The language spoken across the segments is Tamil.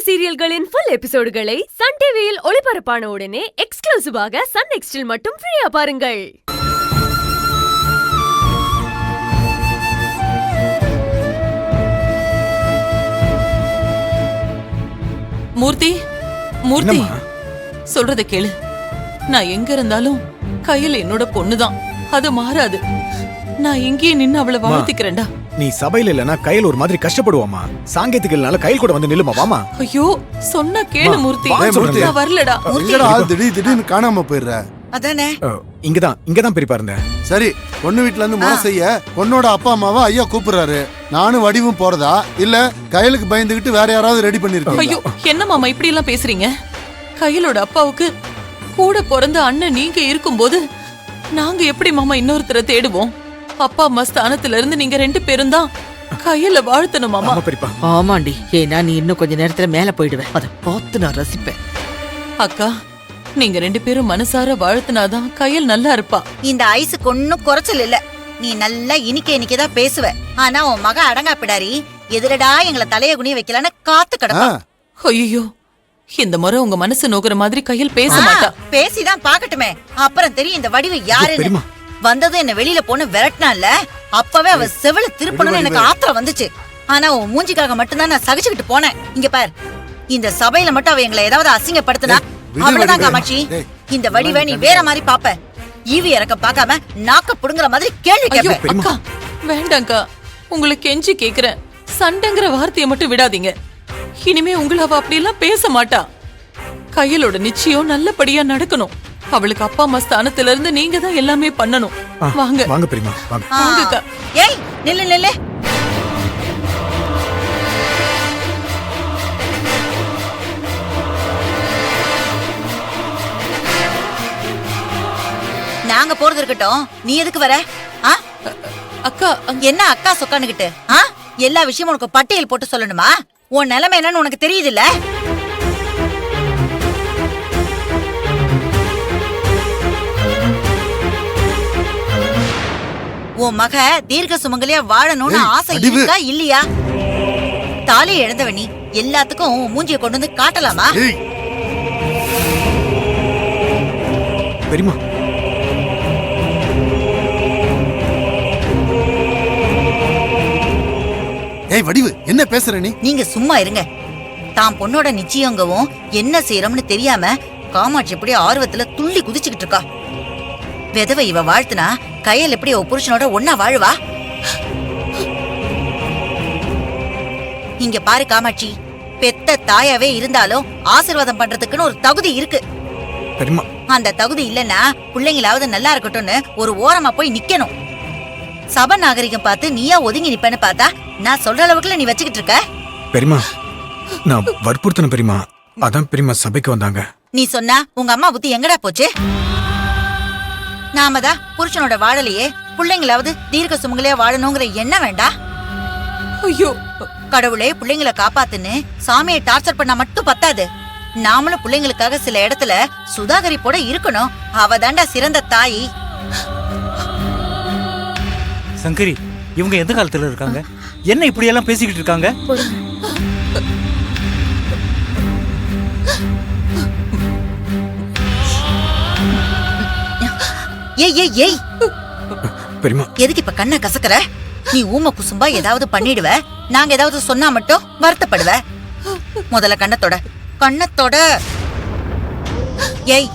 சீரியல்களின் ஃபுல் எபிசோடுகளை சன் டிவியில் ஒளிபரப்பான உடனே எக்ஸ்க்ளூசிவாக சன் நெக்ஸ்டில் மட்டும் ஃப்ரீயா பாருங்கள். மூர்த்தி, மூர்த்தி, சொல்றத கேளு. நான் எங்க இருந்தாலும் கையில என்னோட பொண்ணுதான், அது மாறாது. நான் இங்கேயே நின்னு அவளை வாழ்த்திக்கிறேன்டா. நீ சபையில இல்லனா கையில் ஒரு மாதிரி கஷ்டப்படுவாமா. சாங்கேத்துக்குனால கையில் கூட வந்து நில்லுமா. வாமா. ஐயோ சொன்னா கேளு மூர்த்தி. நான் வரலடா. எங்கடா திடீர்னு காணாம போயிடுற? அதானே இங்கதான் பெரியப்பா இருந்தேன். சரி, பொண்ணு வீட்ல இருந்து முறை செய்ய பொண்ணோட அப்பா அம்மாவா ஐயா கூப்பிடுறாரு. நானும் வடிவும் போறதா இல்ல கையலுக்கு பயந்துகிட்டு வேற யாராவது ரெடி பண்ணிருக்கீங்க? ஐயோ என்ன மாமா இப்படி எல்லாம் பேசுறீங்க? கையலோட அப்பாவுக்கு கூட பிறந்த அண்ணன் நீங்க இருக்கும்போது நாங்க எப்படி மாமா இன்னொருத்தரை தேடுவோம்? அப்பா அம்மா ஸ்தானத்துல இருந்து நீங்க 2 பேரும் தான் கையில வாழ்த்தணும் மாமா. ஆமாண்டி, ஏன்னா நீ இன்னும் கொஞ்ச நேரத்துல மேல போயிடுவேன். அதை பார்த்து நான் ரசிப்பேன். அக்கா, நீங்க 2 பேரும் மனசார வாழ்த்தினாதான் கையில் நல்லா இருப்பா. இந்த ஐஸுக்கு ஒன்னும் குறைச்சல் இல்ல. நீ நல்லா இனிக்கதான் பேசுவ. ஆனா உன் மக அடங்கா பிடாரி எதிரடா எங்களை தலைய குனிய வைக்கலான்னு காத்து கிடப்பா. ஐயோ, இந்த முறை உங்க மனசு நோக்குற மாதிரி கையில் பேச மாட்டா. பேசிதான் பாக்கட்டுமே, அப்புறம் தெரியும் இந்த வடிவு யாருன்னு. வந்ததும் என்ன வெளியில போன்னு விரட்டினால அப்பவே அவ செவில திருப்பணும்னு எனக்கு ஆத்திரம் வந்துச்சு. ஆனா உன் மூஞ்சிக்காக மட்டும்தான் நான் சகிச்சுக்கிட்டு போனேன். இங்க பார், இந்த சபையில மட்டும் அவ எங்களை ஏதாவது அசிங்கப்படுத்தினா அவ்வளவுதான் காமாட்சி. இந்த வடிவை நீ வேற மாதிரி பாப்ப. ஈவி இறக்க பாக்காம நாக்க புடுங்குற மாதிரி கேள்வி கேட்ப. அக்கா வேண்டாங்கா, உங்களுக்கு கெஞ்சி கேக்குறேன். சண்டைங்கிற வார்த்தையை மட்டும் விடாதீங்க. இனிமே உங்களை அவ அப்படி எல்லாம் பேச மாட்டா. கையலோட நிச்சயம் நல்லபடியா நடக்கணும். அவளுக்கு அப்பா அம்மா ஸ்தானத்துல இருந்து நீங்க தான் எல்லாமே பண்ணணும். வாங்க வாங்க பெரியமா, வாங்க. வாங்கக்கா. ஏய் நில்லு நில்லு. நாங்க போறது இருக்கட்டும், நீ எதுக்கு வர? அக்கா என்ன அக்கா சொக்கானுகிட்டு எல்லா விஷயமும் உனக்கு பட்டியல் போட்டு சொல்லணுமா? உன் நிலைமை என்னன்னு உனக்கு தெரியுது இல்ல? உன் மக தீர்க்க சுமங்கலியா வாழணும்னு ஆசை இருக்கா இல்லையா? தாலி இழந்தவ நீ எல்லாத்துக்கும் உன் மூஞ்சிய கொண்டு வந்து காட்டலாமா? பெரியமா, ஏய் வடிவு, என்ன பேசுற நீ? நீங்க சும்மா இருங்க. தான் பொண்ணோட நிச்சயங்கவும் என்ன செய்யறோம்னு தெரியாம காமாட்சி எப்படி ஆர்வத்துல துள்ளி குதிச்சுக்கிட்டு இருக்கா. விதவை இவ வாழ்த்துனா கையில் எப்படி அவ புருஷனோட ஒன்னா வாழுவா? இங்க பாரு காமாட்சி, பெத்த தாயாவே இருந்தாலும் ஆசீர்வாதம் பண்றதுக்குன்னு ஒரு தகுதி இருக்கு. அந்த தகுதி இல்லன்னா பிள்ளைங்களாவது நல்லா இருக்கட்டும்னு ஒரு ஓரமா போய் நிக்கணும். சபை நாகரிகம் பார்த்து நீயா ஒதுங்கி நிப்பேன்னு பார்த்தா நான் சொல்ற அளவுக்குள்ள நீ வச்சுக்கிட்டு இருக்க. பெரியமா, நான் வற்புறுத்தன பெரியமா, அதான் பெரியமா சபைக்கு வந்தாங்க. நீ சொன்னா உங்க அம்மா புத்தி எங்கடா போச்சு? நாம தான் புருஷனோட வாழலையே, பிள்ளைங்களாவது தீர்க்க சுமங்கலியா வாழணுங்கிற என்ன வேண்டா? ஐயோ கடவுளே பிள்ளைங்களை காப்பாத்துன்னு சாமியை டார்ச்சர் பண்ணா மட்டும் பத்தாது. நாமளும் பிள்ளைங்களுக்காக சில இடத்துல சுதாகரிப்போட இருக்கணும். அவ தாண்டா சிறந்த தாய். சங்கரி, இவங்க எந்த காலத்துல இருக்காங்க? என்ன இப்படி எல்லாம் பேசிக்கிட்டு இருக்காங்க? ஏய் ஏய் ஏய், எதுக்கு இப்ப கண்ணை கசக்குற? நீ ஊம குசும்பா ஏதாவது பண்ணிடுவ, நாங்க ஏதாவது சொன்னா மட்டும் வருத்தப்படுவ. முதல்ல கண்ணத்தோட. ஏய்,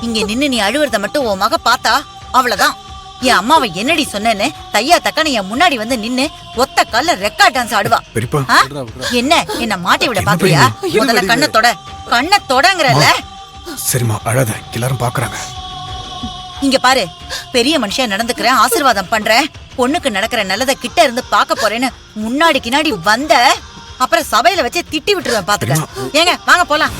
இங்க நின்னு நீ அழுவுறத மட்டும் உன் மக பார்த்தா அவ்வளவுதான். என் அம்மாவை என்னடி சொன்னேன்னு தையா தக்கான என் முன்னாடி வந்து நின்னு ஒத்த கால்ல ரெக்கார்ட் டான்ஸ் ஆடுவா. என்ன மாட்டி விட பாக்குறியா? முதல்ல கண்ணத்தோடங்கறல. சரிமா, அழாத, எல்லாரும் பாக்குறாங்க. இங்க பாரு, பெரிய மனுஷன் நடந்துக்கிறேன், ஆசீர்வாதம் பண்றேன், பொண்ணுக்கு நடக்கிற நல்லதை கிட்ட இருந்து பாக்க போறேன்னு முன்னாடி கினாடி வந்த அப்புறம் சபையில வச்சு திட்டி விட்டுருவேன் பாத்துக்க. ஏங்க வாங்க போலாம்.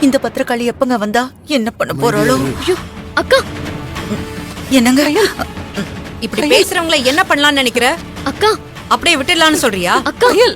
இந்த பத்திரக்காளி எப்பங்க வந்தா என்ன பண்ண போறாளோ? ஐயோ அக்கா என்னங்க? இப்படி பேசுறவங்கள என்ன பண்ணலாம்னு நினைக்கிற? அக்கா அப்படியே விட்டுடலாம்னு சொல்றியா? அக்கா கயல்,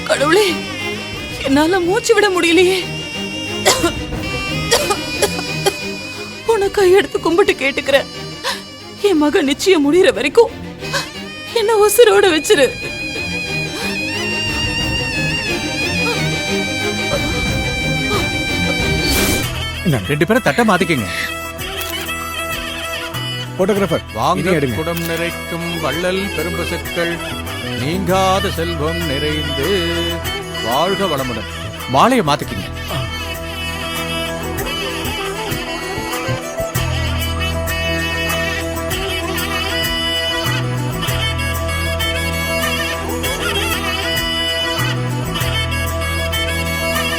கடவுளே, என்னால மூச்சு விட முடியலையே. உனக்கு கையெடுத்து கும்பிட்டு கேட்டுக்கிறேன், என் மகன் நிச்சயம் முடியற வரைக்கும் என்ன உசுரோட வச்சிரு. ரெண்டு பேரும் தட்டை மாத்திக்கங்க. போட்டோகிராஃபர் வாங்க எடுங்க. குடம் நிறைக்கும் வள்ளல் பெரும்பசுக்கள் நீங்காத செல்வம் நிறைந்து வாழ்க வளமுடன். மாலையை மாத்திக்கங்க.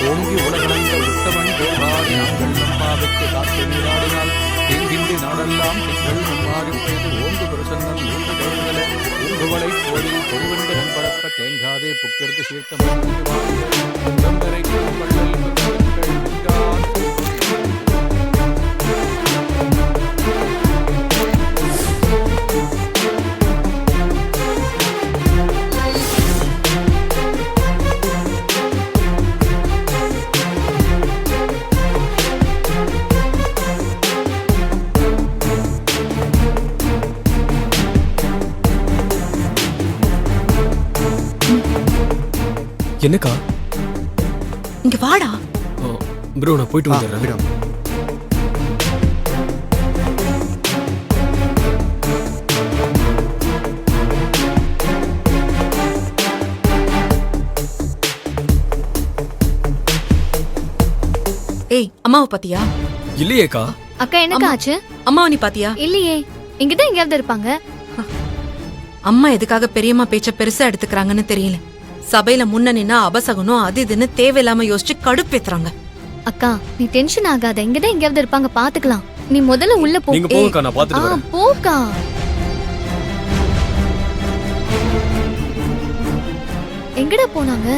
ஓங்கி உலகளந்த உத்தமன் தேவாடி நாங்கள் நம்மாவுக்கு காத்து நீராடினால் எங்கின்றி நாடெல்லாம் திங்கள் மும்மாறி செய்து ஓங்கு பிரசன்னம் ஊன்று தேர்தல ஊங்குவளை கோயில் பொறிவென்று நம்பளப்ப தேங்காதே புக்கிற்கு சீர்த்தம் உடம்பரைக்கும் வள்ளல் பெருமக்கள் நீங்காத என்னக்கா? இங்க வாடா. ப்ரோ நான் போயிட்டு வந்துடுறேன். ஏய், அம்மாவை பாத்தியா? இல்லையேக்கா. அக்கா எனக்கு ஆச்சு? அம்மாவை நீ பாத்தியா? இல்லையே, இங்கதான் எங்கேயாவது இருப்பாங்க. அம்மா எதுக்காக பெரியம்மா பேச்ச பெருசா எடுத்துக்கிறாங்கன்னு தெரியல. சபையில முன்ன நின்னா அபசகனும் அது இதுன்னு தேவையில்லாம யோசிச்சு கடுப்பேத்துறாங்க. அக்கா நீ டென்ஷன் ஆகாத, இங்கதான் எங்கேயாவது இருப்பாங்க, பாத்துக்கலாம். நீ முதல்ல உள்ள போ. நீங்க போங்கக்கா, நான் பாத்துட்டு வரேன். போக்கா. எங்கடா போனாங்க?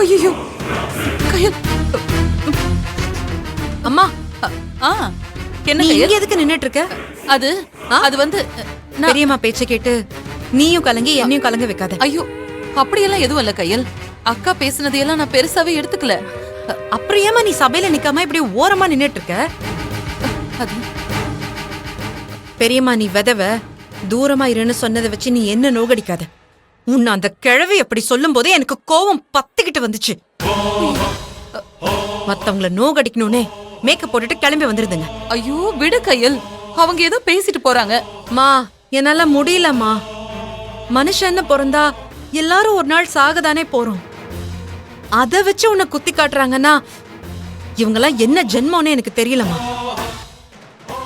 ஐயோ கயல். அம்மா, என்ன நீ கயல்? இங்க எதுக்கு நின்னுட்டு இருக்க? அது அது வந்து நான்- பெரியம்மா பேச்ச கேட்டு நீயும் கலங்கி என்னையும் கலங்க வைக்காத. ஐயோ அப்படியெல்லாம் எதுவும் இல்ல கயல். அக்கா பேசுனதையெல்லாம் நான் பெருசாவே எடுத்துக்கல. அப்புறம் ஏமா நீ சபையில நிக்காம இப்படி ஓரமா நின்னுட்டு இருக்க? அது பெரியம்மா நீ விதவ தூரமா இருன்னு சொன்னதை வச்சு நீ என்ன நோகடிக்காத. உன்னை அந்த கிழவி அப்படி சொல்லும் போதே எனக்கு கோவம் பத்திக்கிட்டு வந்துச்சு. மத்தவங்கள நோகடிக்கணும்னே மேக்கப் போட்டுட்டு கிளம்பி வந்துருதுங்க. ஐயோ விடு கயல், அவங்க ஏதோ பேசிட்டு போறாங்க. மா என்னால முடியலம்மா. மனுஷன்னு பிறந்தா எல்லாரும் ஒரு நாள் சாகதானே போறோம். அத வச்சு உன்னை குத்தி காட்டுறாங்கன்னா இவங்கெல்லாம் என்ன ஜென்மம்னு எனக்கு தெரியலம்மா.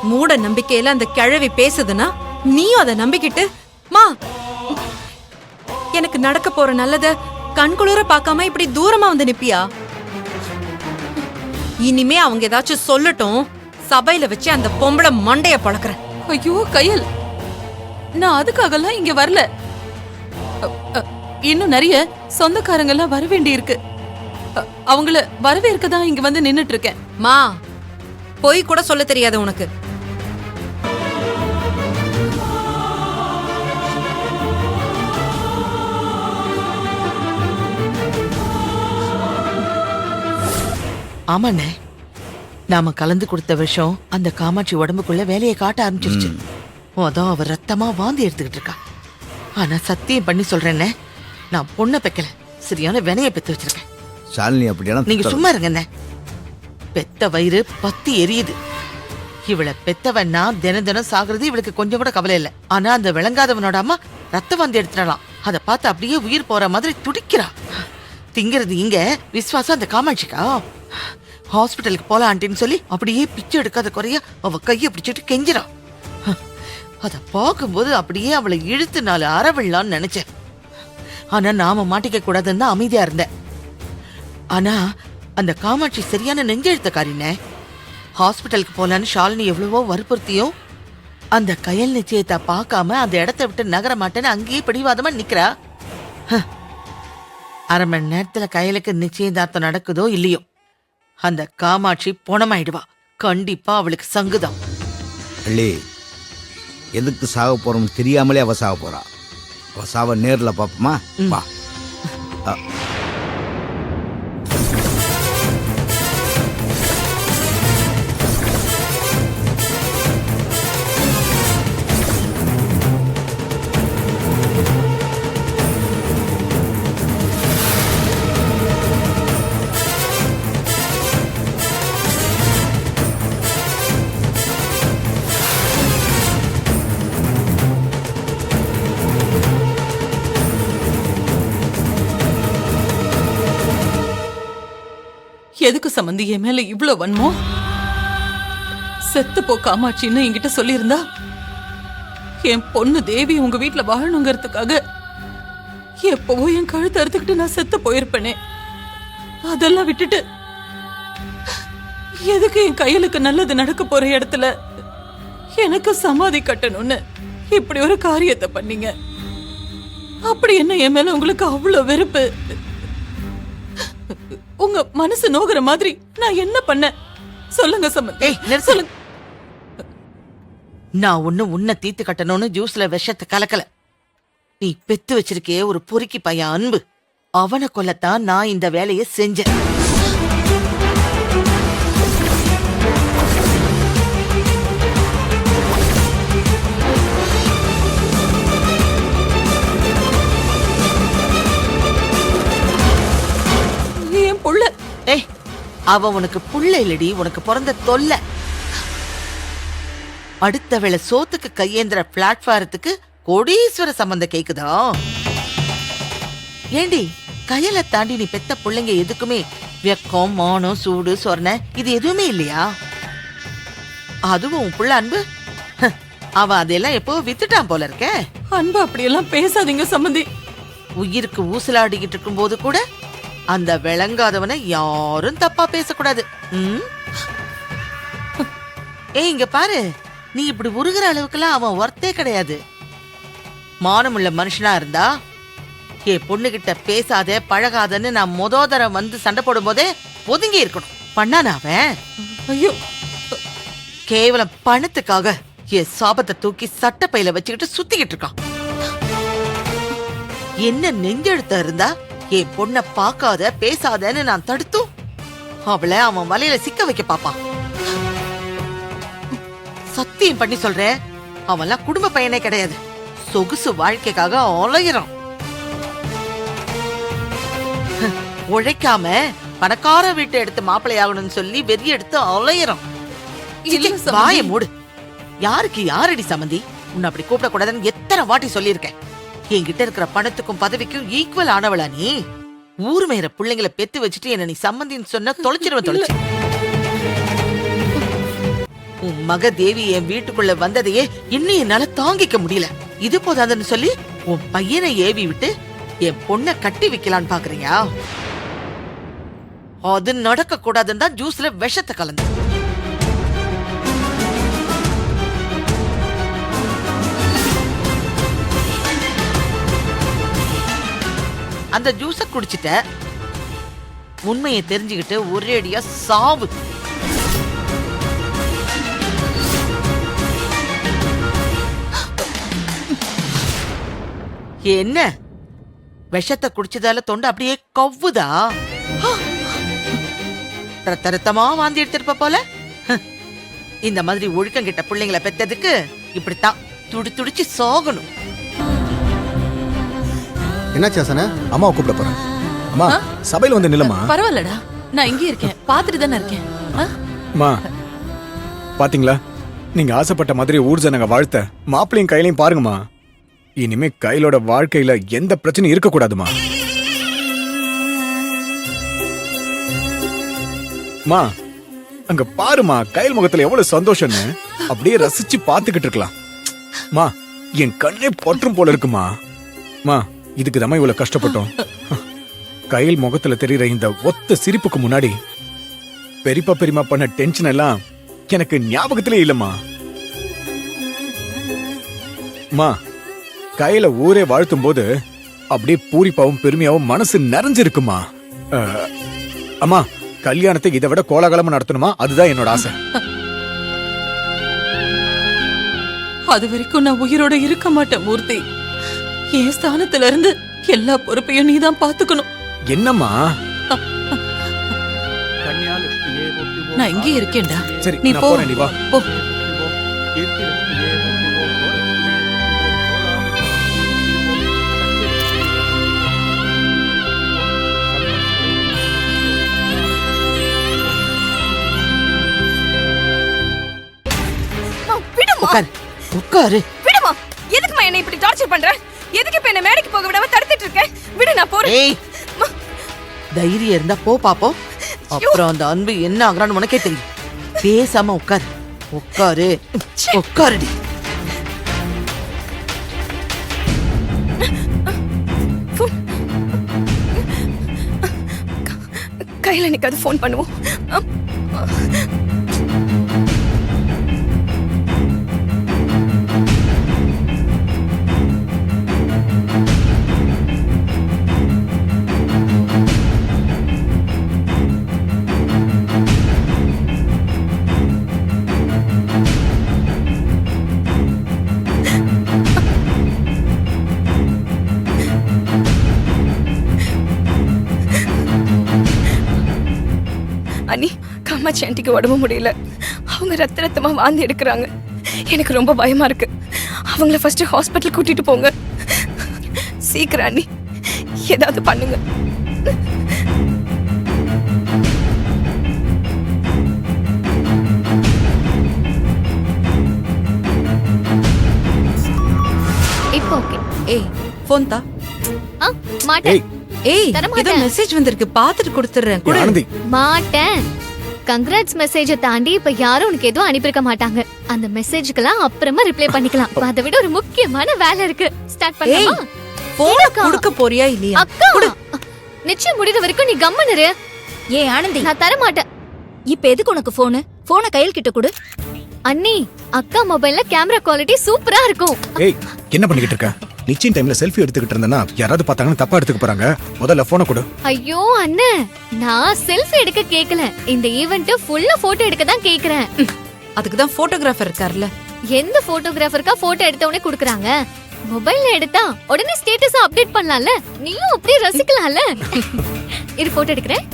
மூட நம்பிக்கையில அந்த கிழவி பேசுதுன்னா நீயும் அதை நம்பிக்கிட்டு மா எனக்கு நடக்க போற நல்லத கண்குளிர பார்க்காம இப்படி தூரமா வந்து நிப்பியா? இனிமே அவங்க ஏதாச்சும் சொல்லட்டும், சபையில வச்சு அந்த பொம்பளை மண்டைய பழக்கிறேன். ஐயோ கயல், நான் அதுக்காகலாம் இங்க வரல. இன்னும் நிறைய சொந்தக்காரங்க எல்லாம் வர வேண்டி இருக்கு. அவங்கள வரவேற்க தான் இங்க வந்து நின்னுட்டு இருக்கேன். மா, போய் கூட சொல்ல தெரியாது உனக்கு. ஆமாண்ணே, நாம கலந்து கொடுத்த விஷம் அந்த காமாட்சி உடம்புக்குள்ள வேலையை காட்ட ஆரம்பிச்சிருச்சு. அதான் அவ ரத்தமா வாந்தி எடுத்துக்கிட்டு இருக்கா. ஆனா சத்தியம் பண்ணி சொல்றேன்னே, நான் பொண்ணை பெக்கல, சரியான வினைய பெத்து வச்சிருக்கேன். ஷாலினி அப்படியான நீங்க சும்மா இருங்கண்ணே. பெத்த வயிறு பத்தி எரியுது. இவளை பெத்தவன்னா தினம் தினம் சாகுறது இவளுக்கு கொஞ்சம் கூட கவலை இல்லை. ஆனா அந்த விளங்காதவனோட அம்மா ரத்த வாந்தி எடுத்துடலாம். அதை பார்த்து அப்படியே உயிர் போற மாதிரி துடிக்கிறா. திங்கிறது இங்க, விசுவாசம் அந்த காமாட்சிக்கா. ஹாஸ்பிட்டலுக்கு போல ஆண்டின்னு சொல்லி அப்படியே பிச்சை எடுக்காத குறைய அவ கையை பிடிச்சிட்டு கெஞ்சிரா. அத பார்க்கும்போது அப்படியே அவளை இழுத்து 4 அறவிடலான்னு நினைச்சேன். ஆனா நாம மாட்டிக்க கூடாதுன்னு தான் அமைதியா இருந்தேன். ஆனா அந்த காமாட்சி சரியான நெஞ்செழுத்தக்காரினே. ஹாஸ்பிட்டலுக்கு போலான்னு ஷாலினி எவ்வளவோ வற்புறுத்தியும் அந்த கயல் நிச்சயத்தை பார்க்காம அந்த இடத்த விட்டு நகர மாட்டேன்னு அங்கேயே பிடிவாதமா நிக்கிறா. அரை மணி நேரத்துல கயலுக்கு நிச்சயதார்த்தம் நடக்குதோ இல்லையோ, அந்த காமாட்சி பொணமாயிடுவா. கண்டிப்பா அவளுக்கு சங்குதான். அள்ளி, எதுக்கு சாக போறோம்னு தெரியாமலே அவ சாக போறா. அவ சாவ நேர்ல பாப்போமா? வா. எதுக்கு சம்பந்தி என் மேல இவ்ளோ வன்மோ? செத்து போ காமாட்சின்னு என்கிட்ட சொல்லியிருந்தா என் பொண்ணு தேவி உங்க வீட்டுல வாழணுங்கிறதுக்காக எப்பவோ என் கழுத்தை அறுத்துக்கிட்டு நான் செத்து போயிருப்பேனே. அதெல்லாம் விட்டுட்டு எதுக்கு என் கையலுக்கு நல்லது நடக்க போற இடத்துல எனக்கு சமாதி கட்டணும்னு இப்படி ஒரு காரியத்தை பண்ணீங்க. அப்படி என்ன என் மேல உங்களுக்கு அவ்வளவு வெறுப்பு? உங்க மனசு நோகுற மாதிரி நான் என்ன பண்ண சொல்லுங்க சம்பந்தி. சொல்லுங்க. நான் உன்னை தீத்து கட்டணும்னு ஜூஸ்ல விஷத்தை கலக்கல. நீ பெத்து வச்சிருக்கே ஒரு பொறுக்கி பையன் அன்பு, அவனை கொல்லத்தான் நான் இந்த வேலையை செஞ்சேன். அவ உனக்கு புள்ள இல்லடி, உனக்கு பிறந்த தொல்லை. அடுத்த வேளை சோத்துக்கு கையேந்திர பிளாட்பாரத்துக்கு கோடீஸ்வர சம்பந்தம் கேக்குதா? ஏண்டி, கையில தாண்டி நீ பெத்த பிள்ளைங்க எதுக்குமே வெக்கம், மானம், சூடு, சொர்ண இது எதுவுமே இல்லையா? அதுவும் உன் புள்ள அன்பு, அவ அதெல்லாம் எப்போ வித்துட்டான் போல இருக்க. அன்பு அப்படியெல்லாம் பேசாதீங்க சம்பந்தி. உயிருக்கு ஊசலாடிக்கிட்டு இருக்கும் போது கூட அந்த விளங்காதவனை யாரும் தப்பா பேசக்கூடாது. இங்க பாரு, நீ இப்படி உருகிற அளவுக்குலாம் அவன் ஒர்த்தே கிடையாது. மானமுள்ள மனுஷனா இருந்தா என் பொண்ணுகிட்ட பேசாத பழகாதன்னு நான் முதோதரம் வந்து சண்டை போடும் போதே ஒதுங்கி இருக்கணும். பண்ணான அவன்? ஐயோ, கேவலம் பணத்துக்காக என் சாபத்தை தூக்கி சட்டப்பையில வச்சுக்கிட்டு சுத்திக்கிட்டு இருக்கான். என்ன நெஞ்செழுத்த இருந்தா என் பொண்ண பாக்காத பேசாதன்னு நான் தடுத்தும் அவளை அவன் வலையில சிக்க வைக்க பாப்பான். சத்தியம் பண்ணி சொல்றேன், அவன்லாம் குடும்ப பையனே கிடையாது. சொகுசு வாழ்க்கைக்காக அலையிறான். உழைக்காம பணக்கார வீட்டை எடுத்து மாப்பிள்ளை ஆகணும்னு சொல்லி வெறி எடுத்து அலையிறான். வாய மூடு. யாருக்கு யாரடி சம்மந்தி? உன்னை அப்படி கூப்பிட கூடாதுன்னு எத்தனை வாட்டி சொல்லியிருக்கேன். என்கிட்ட இருக்கிற பணத்துக்கும் பதவிக்கும் ஈக்குவல் ஆனவளா நீ? ஊர் மேற பிள்ளைங்களை பெத்து வச்சுட்டு என்ன நீ சம்மந்தின்னு சொன்ன தொலைச்சிருவன் தொலைச்சு. உன் மக தேவி என் வீட்டுக்குள்ள வந்ததையே இன்னும் என்னால தாங்கிக்க முடியல. இது போதாதுன்னு சொல்லி உன் பையனை ஏவி விட்டு என் பொண்ணை கட்டி வைக்கலான்னு பாக்குறியா? அது நடக்க கூடாதுன்னு தான் ஜூஸ்ல விஷத்தை கலந்து. அந்த ஜூஸ குடிச்சிட்ட. உண்மையை தெரிஞ்சுக்கிட்டு ஒரேடியா சாவு. என்ன விஷத்தை குடிச்சதால தொண்டை அப்படியே கவ்வுதா? ரத்த ரத்தமா வாந்தி எடுத்திருப்ப போல. இந்த மாதிரி ஒழுக்கம் கிட்ட பிள்ளைங்களை பெத்ததுக்கு இப்படித்தான் துடி துடிச்சு சாகணும். என்னாச்சு ஹசன? அம்மாவை கூப்பிட போறேன். அம்மா சபையில வந்து நில்லுமா. பரவாயில்லடா, நான் இங்கே இருக்கேன், பாத்துட்டு தானே இருக்கேன். அம்மா பாத்தீங்களா, நீங்க ஆசைப்பட்ட மாதிரி ஊர் ஜனங்க வாழ்த்த மாப்பிள்ளையும் கையிலையும் பாருங்கம்மா. இனிமே கையிலோட வாழ்க்கையில எந்த பிரச்சனையும் இருக்க கூடாதுமா. மா அங்க பாருமா, கையில் முகத்துல எவ்வளவு சந்தோஷம்னு அப்படியே ரசிச்சு பாத்துக்கிட்டு இருக்கலாம். மா என் கண்ணே பற்றும் போல இருக்குமா. மா இதுக்கு தான் இவ்வளவு கஷ்டப்பட்டோம். கையில் முகத்துல தெரியுற இந்த ஒத்த சிரிப்புக்கு முன்னாடி பெரியப்பா பெரியமா பண்ண டென்ஷன் எல்லாம் எனக்கு ஞாபகத்திலே இல்லம்மா. மா கையில ஊரே வாழ்த்தும் போது அப்படியே பூரிப்பாவும் பெருமையாவும் மனசு நிறைஞ்சிருக்குமா. அம்மா கல்யாணத்தை இதை விட கோலாகலமா நடத்தணுமா, அதுதான் என்னோட ஆசை. அது வரைக்கும் நான் உயிரோட இருக்க மாட்டேன் மூர்த்தி. என் ஸ்தானத்துல இருந்து எல்லா பொறுப்பையும் நீதான் பாத்துக்கணும். என்னம்மா? நான் இங்கே இருக்கேன்டா. சரி நீ நான் போ. போறேன், நீ வா. போ. உட்காரு உட்காரு. விடுமா, எதுக்குமா என்ன இப்படி டார்ச்சர் பண்ற? எதுக்கு இப்ப என்ன மேடைக்கு போக விடாம தடுத்துட்டு இருக்க? விடு, நான் போறேன். ஏய், தைரியம் இருந்தா போ பாப்போம். அப்புறம் அந்த அன்பு என்ன ஆகுறான்னு உனக்கே தெரியும். பேசாம உட்காரு உட்காரு உட்காருடி. கையில நிக்காது, போன் பண்ணுவோம். அண்ணி, காமாட்சி ஆண்டிக்கு உடம்பு முடியல. அவங்க ரத்த ரத்தமா வாந்தி எடுக்கிறாங்க. எனக்கு ரொம்ப பயமா இருக்கு. அவங்கள ஃபர்ஸ்ட் ஹாஸ்பிட்டல் கூட்டிட்டு போங்க. சீக்கிரம் அண்ணி, ஏதாவது பண்ணுங்க. இப்போ ஓகே. ஏய் போன் தா. மாட்டேன். ஏய் ஏதோ மெசேஜ் வந்திருக்கு, பாத்துட்டு கொடுத்துறேன். ஆனந்தி மாட்டேன். கங்க்ராட்ஸ் மெசேஜ தாண்டி இப்ப யாரும் உனக்கு எதுவும் அனுப்பியிருக்க மாட்டாங்க. அந்த மெசேஜ்க்கெல்லாம் அப்புறமா ரிப்ளை பண்ணிக்கலாம். அதை விட ஒரு முக்கியமான வேலை இருக்கு. ஸ்டார்ட் பண்ணலாமா? போன் கொடுக்க போறியா இல்லையா? அக்கா, நிச்சயம் முடிற வரைக்கும் நீ கம்மன் இரு. ஏன் ஆனந்தி, நான் தர மாட்டேன். இப்ப எதுக்கு உனக்கு போனு? போனை கையில் கிட்ட கொடு. அண்ணி, அக்கா மொபைல்ல கேமரா குவாலிட்டி சூப்பரா இருக்கும். ஏய் என்ன பண்ணிக்கிட்டு இருக்க? நிச்சயம் டைம்ல செல்ஃபி எடுத்துக்கிட்டு இருந்தேன்னா யாராவது பார்த்தாங்கன்னா தப்பா எடுத்துக்க போறாங்க. முதல்ல போனை கொடு. ஐயோ அண்ணே, நான் செல்ஃபி எடுக்க கேக்கல. இந்த ஈவென்ட் ஃபுல்லா போட்டோ எடுக்க தான் கேக்குறேன். அதுக்கு தான் போட்டோகிராஃபர் இருக்கார்ல. எந்த போட்டோகிராஃபருக்கா போட்டோ எடுத்தவனே குடுக்குறாங்க? மொபைல்ல எடுத்தா உடனே ஸ்டேட்டஸ் அப்டேட் பண்ணலாம்ல. நீயும் அப்படியே ரசிக்கலாம்ல. இது போட்டோ எடுக்கிறேன்.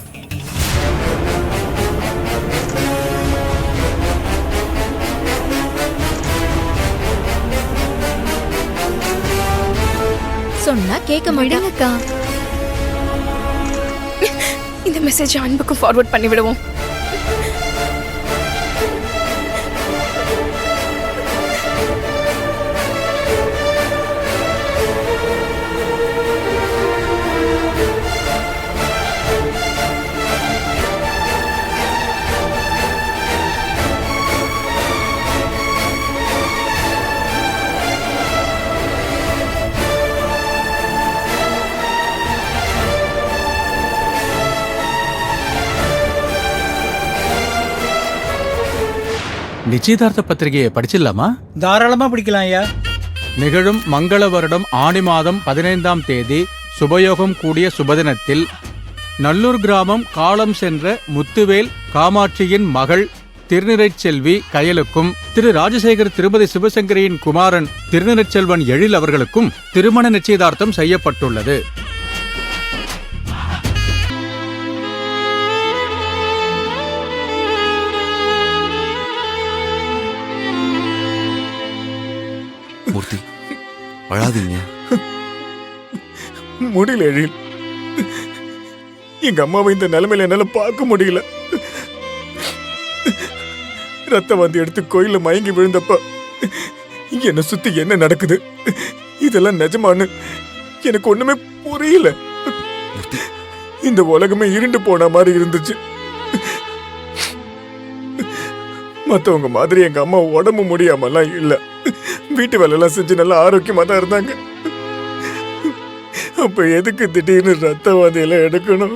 சொன்னா கேட்க மாட்டேங்கக்கா. இந்த மெசேஜ் அன்புக்கு ஃபார்வர்ட் பண்ணி விடுவோம். நிச்சயதார்த்த பத்திரிகையை படிச்சிடலாமா? தாராளமா பிடிக்கலாம் ஐயா. நிகழும் மங்கள வருடம் ஆணி மாதம் 15ஆம் தேதி சுபயோகம் கூடிய சுபதினத்தில் நல்லூர் கிராமம் காலம் சென்ற முத்துவேல் காமாட்சியின் மகள் திருநிறைச்செல்வி கயலுக்கும் திரு ராஜசேகர் திருப்பதி சிவசங்கரியின் குமாரன் திருநிறைச்செல்வன் எழில் அவர்களுக்கும் திருமண நிச்சயதார்த்தம் செய்யப்பட்டுள்ளது. மூர்த்தி, அழாதீங்க. முடியல எழில், எங்க அம்மாவை இந்த நிலைமையில என்னால பார்க்க முடியல. ரத்த வாந்தி எடுத்து கோயில மயங்கி விழுந்தப்ப என்ன சுத்தி என்ன நடக்குது, இதெல்லாம் நிஜமானு எனக்கு ஒண்ணுமே புரியல. இந்த உலகமே இருண்டு போன மாதிரி இருந்துச்சு. மத்தவங்க மாதிரி எங்க அம்மா உடம்பு முடியாமலாம் இல்ல, வீட்டு வேலை எல்லாம் செஞ்சு நல்லா ஆரோக்கியமா தான் இருந்தாங்க. அப்ப எதுக்கு திடீர்னு ரத்தவாதியெல்லாம் எடுக்கணும்?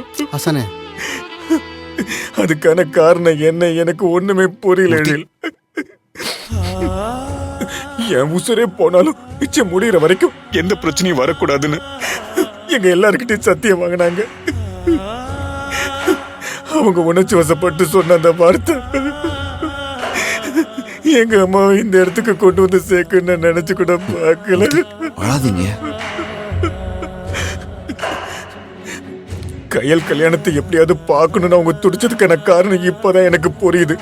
அதுக்கான காரணம் என்ன எனக்கு ஒண்ணுமே புரியல எழில். என் உசுரே போனாலும் மிச்சம் முடிகிற வரைக்கும் எந்த பிரச்சனையும் வரக்கூடாதுன்னு எங்க எல்லாருக்கிட்டையும் சத்தியம் வாங்கினாங்க. அவங்க உணர்ச்சி வசப்பட்டு சொன்ன அந்த வார்த்தை எங்க அம்மாவை இந்த இடத்துக்கு கொண்டு வந்து சேர்க்கணும்னு நினைச்சு கூட பார்க்கல. அழாதீங்க. கையல் கல்யாணத்தை எப்படியாவது பார்க்கணும்னு அவங்க துடிச்சதுக்கான காரணம் இப்பதான் எனக்கு புரியுது.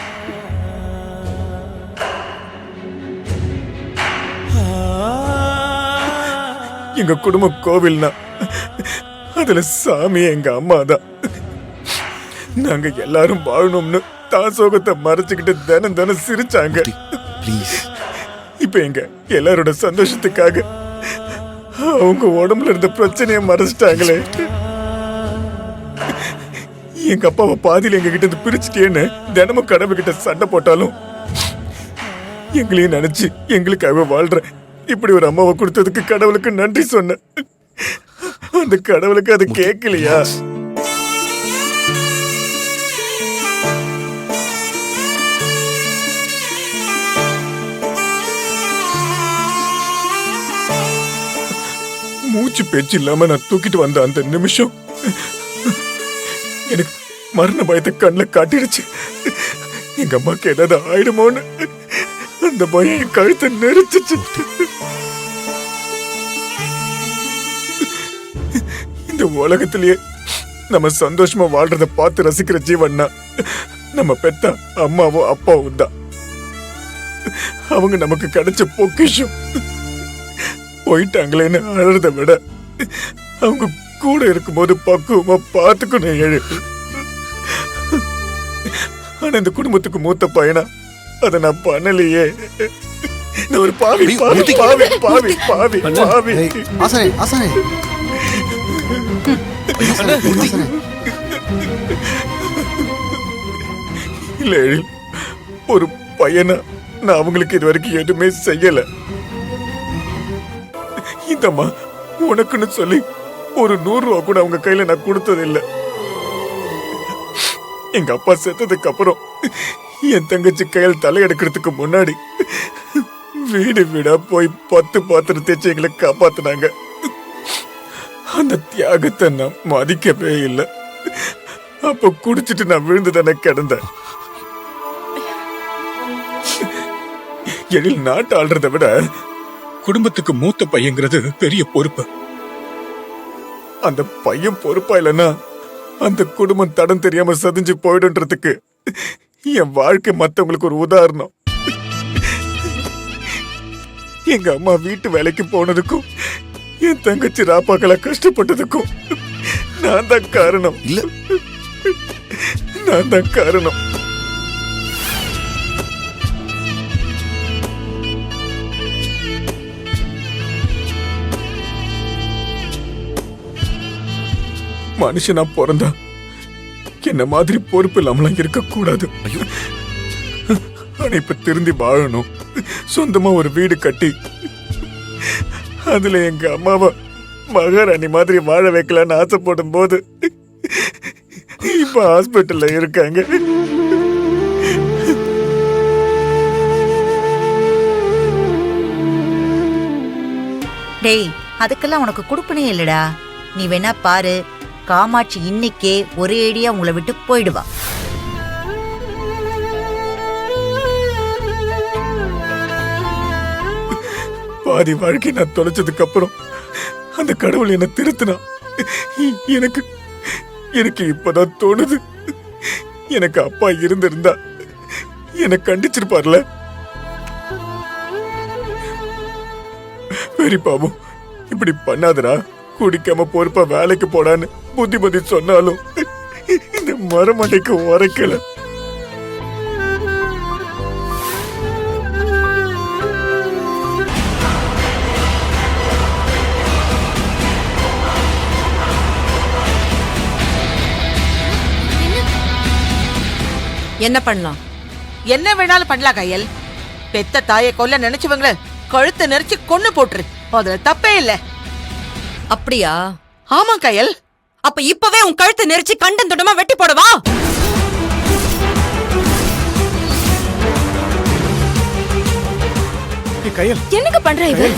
எங்க குடும்பம் கோவில்னா அதுல சாமி எங்க அம்மா தான். நாங்க எல்லாரும் வாழணும்னு தான் சோகத்தை மறைச்சுக்கிட்டு தினம் தினம் சிரிச்சாங்க. இப்ப எங்க எல்லாரோட சந்தோஷத்துக்காக அவங்க உடம்புல இருந்த பிரச்சனையை மறைச்சிட்டாங்களே. எங்க அப்பாவை பாதியில எங்க கிட்ட இருந்து பிரிச்சுட்டேன்னு தினமும் கடவுள் கிட்ட சண்டை போட்டாலும் எங்களையும் நினைச்சு எங்களுக்காக வாழ்றேன். இப்படி ஒரு அம்மாவை கொடுத்ததுக்கு கடவுளுக்கு நன்றி சொன்ன. அந்த கடவுளுக்கு அது கேட்கலையா? மூச்சு பேச்சு இல்லாம நான் தூக்கிட்டு வந்த அந்த நிமிஷம் எனக்கு மரண பயத்தை கண்ணில் காட்டிடுச்சு. எங்க அம்மாக்கு ஏதாவது ஆயிடுமோன்னு அந்த பயம் என் கழுத்தை நெரிச்சிச்சு. இந்த உலகத்திலேயே நம்ம சந்தோஷமா வாழ்றத பார்த்து ரசிக்கிற ஜீவன்னா நம்ம பெத்த அம்மாவோ அப்பாவும் தான். அவங்க நமக்கு கிடைச்ச பொக்கிஷம். போயிட்டாங்களேன்னு அழறத விட அவங்க கூட இருக்கும்போது பக்குவமா பார்த்துக்கணும் எழு. ஆனா இந்த குடும்பத்துக்கு மூத்த பையனா அதை நான் பண்ணலையே. நான் ஒரு பாவி பாவி பாவி பாவி பாவி பாவி. இல்ல எழில், ஒரு பையனா நான் அவங்களுக்கு இது வரைக்கும் எதுவுமே செய்யல. இந்தம்மா உனக்குன்னு சொல்லி ஒரு 100 ரூபா கூட அவங்க கையில நான் கொடுத்தது இல்ல. எங்க அப்பா செத்ததுக்கு அப்புறம் என் தங்கச்சி கையில் தலையெடுக்கிறதுக்கு முன்னாடி வீடு வீடா போய் 10 பாத்திரம் தேய்ச்சி எங்களை காப்பாத்தினாங்க. அந்த தியாகத்தை நான் மதிக்கவே இல்லை. அப்ப குடிச்சிட்டு நான் விழுந்து தானே கிடந்தேன். எழில், நாட்டு ஆள்றதை விட குடும்பத்துக்கு மூத்த பையங்கிறது பெரிய பொறுப்பு. அந்த பையன் பொறுப்பா இல்லைன்னா அந்த குடும்பம் தடம் தெரியாம சதிஞ்சு போயிடுன்றதுக்கு என் வாழ்க்கை மத்தவங்களுக்கு ஒரு உதாரணம். எங்க அம்மா வீட்டு வேலைக்கு போனதுக்கும் என் தங்கச்சி ராப்பாக்களை கஷ்டப்பட்டதுக்கும் நான் தான் காரணம். இல்ல, நான் தான் காரணம். மனுஷனா பிறந்தா என்ன மாதிரி பொறுப்பு இல்லாமலாம் இருக்க கூடாது. ஆனா இப்ப திருந்தி வாழணும். சொந்தமா ஒரு வீடு கட்டி அதுல எங்க அம்மாவை மகாராணி மாதிரி வாழ வைக்கலான்னு ஆசைப்படும் போது இப்ப ஹாஸ்பிட்டல்ல இருக்காங்க. டேய், அதுக்கெல்லாம் உனக்கு கொடுப்பனே இல்லடா. நீ வேணா பாரு, காமாட்சி இன்னைக்கே ஒரே அடியா உங்களை விட்டு போயிடுவா. பாதி வாழ்க்கை நான் தொலைச்சதுக்கு அப்புறம் அந்த கடவுள் என்ன திருத்தினா. எனக்கு எனக்கு இப்பதான் தோணுது, எனக்கு அப்பா இருந்திருந்தா என்ன கண்டிச்சிருப்பார்ல. பெரிய பாபு, இப்படி பண்ணாதடா, குடிக்காம பொறுப்பா வேலைக்கு போடான்னு புத்தி சொன்னாலும் இந்த மரமண்டைக்கு உரைக்கல. என்ன பண்ணலாம்? என்ன வேணாலும் பண்ணலாம் கையல். பெத்த தாயை கொல்ல நினைச்சவங்கள கழுத்தை நெரிச்சு கொன்னு போட்டுரு, அதுல தப்பே இல்ல. அப்படியா? ஆமா கையல். அப்ப இப்பவே உன் கழுத்தை நெரிச்சு கண்டன் துண்டமா வெட்டி போடவா? கையல், என்னங்க பண்ற இது?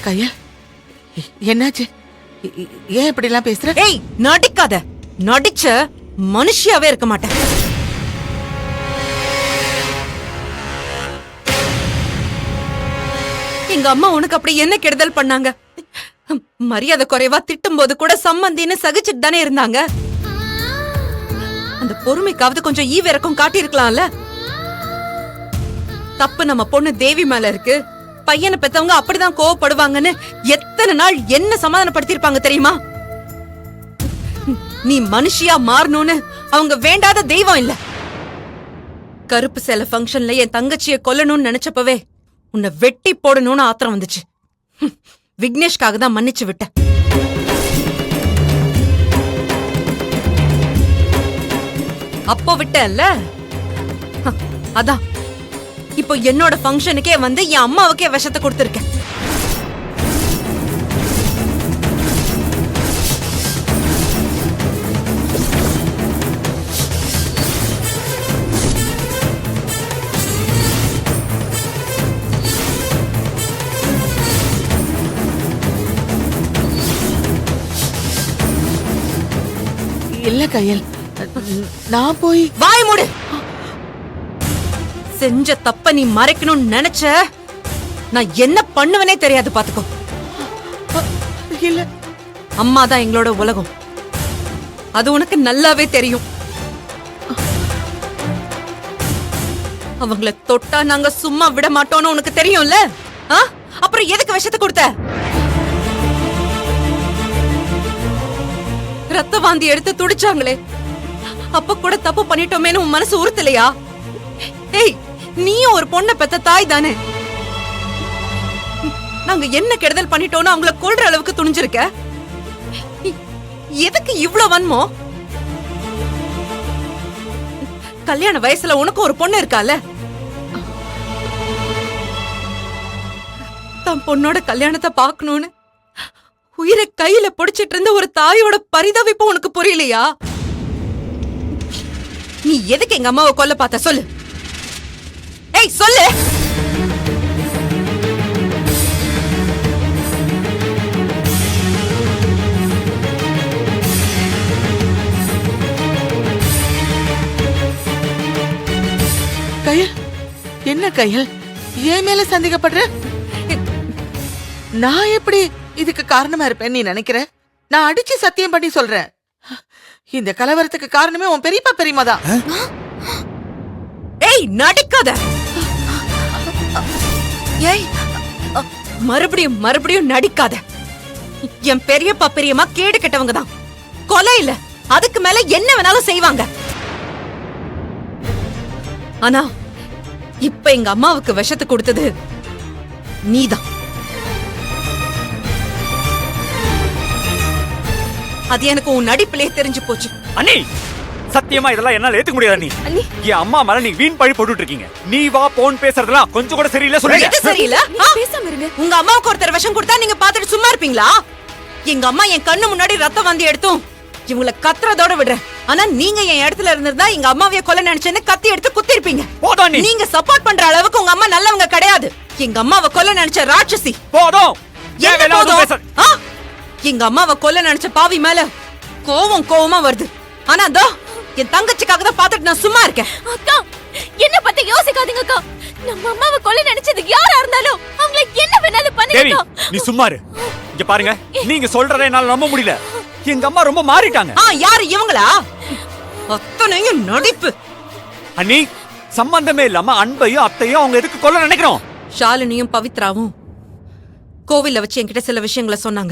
கையல், என்னாச்சு? ஏன் இப்படி எல்லாம் பேசுற? ஏய், நடிக்காத. நடிச்ச மனுஷியாவே இருக்க மாட்டேன். எங்க அம்மா உனக்கு அப்படி என்ன கெடுதல் பண்ணாங்க? மரியாதை குறைவா திட்டும் போது கூட சம்மந்தின்னு சகிச்சுட்டு தானே இருந்தாங்க. அந்த பொறுமைக்காவது கொஞ்சம் ஈவிரக்கம் காட்டியிருக்கலாம்ல. தப்பு நம்ம பொண்ணு தேவி மேல இருக்கு. பையனை பெத்தவங்க அப்படிதான் கோவப்படுவாங்கன்னு எத்தனை நாள் என்ன சமாதானப்படுத்திருப்பாங்க தெரியுமா? நீ மனுஷியா மாறணும்னு அவங்க வேண்டாத தெய்வம் இல்ல. கருப்பு சேலை ஃபங்க்ஷன்ல என் தங்கச்சிய கொல்லணும்னு நினைச்சப்பவே உன்னை வெட்டி போடணும்னு ஆத்திரம் வந்துச்சு. விக்னேஷ்காக தான் மன்னிச்சு விட்ட. அப்போ விட்டல்ல, அதான் இப்போ என்னோட ஃபங்க்ஷனுக்கே வந்து என் அம்மாவுக்கே விஷத்தை கொடுத்திருக்கேன். இல்ல கையல், நான் போய் வாய் மூடு. செஞ்ச தப்ப நீ மறைக்கணும்னு நினைச்ச நான் என்ன பண்ணுவனே தெரியாது, பாத்துக்கோ. இல்ல, அம்மா தான் எங்களோட உலகம், அது உனக்கு நல்லாவே தெரியும். அவங்கள தொட்டா நாங்க சும்மா விட மாட்டோம்னு உனக்கு தெரியும்ல. அப்புறம் எதுக்கு விஷத்தை கொடுத்த? ரத்த வாந்தி எடுத்து துடிச்சாங்களே, அப்ப கூட தப்பு பண்ணிட்டோமேன்னு உன் மனசு உறுத்தலையா? ஏய், நீயும் ஒரு பொண்ணை பெத்த தாய் தானே. நாங்க என்ன கெடுதல் பண்ணிட்டோம்னு அவங்கள கொல்ற அளவுக்கு துணிஞ்சிருக்க. எதுக்கு இவ்ளோ வன்மோ? கல்யாண வயசுல உனக்கு ஒரு பொண்ணு இருக்கால. தன் பொண்ணோட கல்யாணத்தை பாக்கணும்னு உயிரை கையில பிடிச்சிட்டு இருந்த ஒரு தாயோட பரிதவிப்பு உனக்கு புரியலையா? நீ எதுக்கு எங்க அம்மாவை கொல்ல பார்த்த சொல்லு. ஏய் சொல்லு. கையல், என்ன கையல், ஏன் மேல சந்தேகப்படுற? நான் எப்படி இதுக்கு காரணமா இருப்பேன் நீ நினைக்கிற? நான் அடிச்சு சத்தியம் பண்ணி சொல்றேன், இந்த கலவரத்துக்கு காரணமே உன் பெரியப்பா பெரியமாதான். ஏய் நடிக்காத. ஏய் மறுபடியும் மறுபடியும் நடிக்காத. என் பெரியப்பா பெரியம்மா கேடு கெட்டவங்க தான், கொலை இல்ல. அதுக்கு மேல என்ன வேணாலும் செய்வாங்க. ஆனா இப்ப எங்க அம்மாவுக்கு விஷத்தை கொடுத்தது நீதான். அது எனக்கு உன் நடிப்பிலே தெரிஞ்சு போச்சு. அண்ணி, சத்தியமா இதெல்லாம் என்னால ஏத்துக்க முடியாது. நீ என் அம்மா மேல நீ வீண் பழி போட்டுட்டு இருக்கீங்க. நீ வா போன் பேசுறதெல்லாம் கொஞ்சம் கூட சரியில்லை. சொல்லுங்க. சரியில்லை. பேசாம இருங்க. உங்க அம்மாவுக்கு ஒருத்தர் விஷம் கொடுத்தா நீங்க பாத்துட்டு சும்மா இருப்பீங்களா? எங்க அம்மா என் கண்ணு முன்னாடி ரத்தம் வாந்தி எடுத்தும் இவங்கள கத்துறதோட விடுறேன். ஆனா நீங்க என் இடத்துல இருந்திருந்தா எங்க அம்மாவைய கொலை நினைச்சேன்னு கத்தி எடுத்து குத்திருப்பீங்க. போதும் நீ. நீங்க சப்போர்ட் பண்ற அளவுக்கு உங்க அம்மா நல்லவங்க கிடையாது. எங்க அம்மாவை கொலை நினைச்ச ராட்சசி. போதும். என்ன ஏன் வேணாலும் போதும்? பேச- ஆ? எங்க அம்மாவை கொலை நினைச்ச பாவி மேல கோவமா வருது. ஆனா அதோ என் தங்கச்சிக்காக தான் பாத்துட்டு நான் சும்மா இருக்கேன். அக்கா என்ன பத்தி யோசிக்காதீங்க அக்கா. நம்ம அம்மாவை கொலை நினைச்சது யாரா இருந்தாலும் அவங்கள என்ன வேணாலும் தேவி பண்ணுங்க. நீ சும்மா இரு. இங்க பாருங்க, நீங்க சொல்றதை என்னால நம்ப முடியல. எங்க அம்மா ரொம்ப மாறிட்டாங்க. யாரு இவங்களா? அத்தனையும் நடிப்பு. அண்ணி, சம்பந்தமே இல்லாம அன்பையும் அத்தையும் அவங்க எதுக்கு கொல்ல நினைக்கிறோம்? ஷாலினியும் பவித்ராவும் கோவில்ல வச்சு என்கிட்ட சில விஷயங்களை சொன்னாங்க.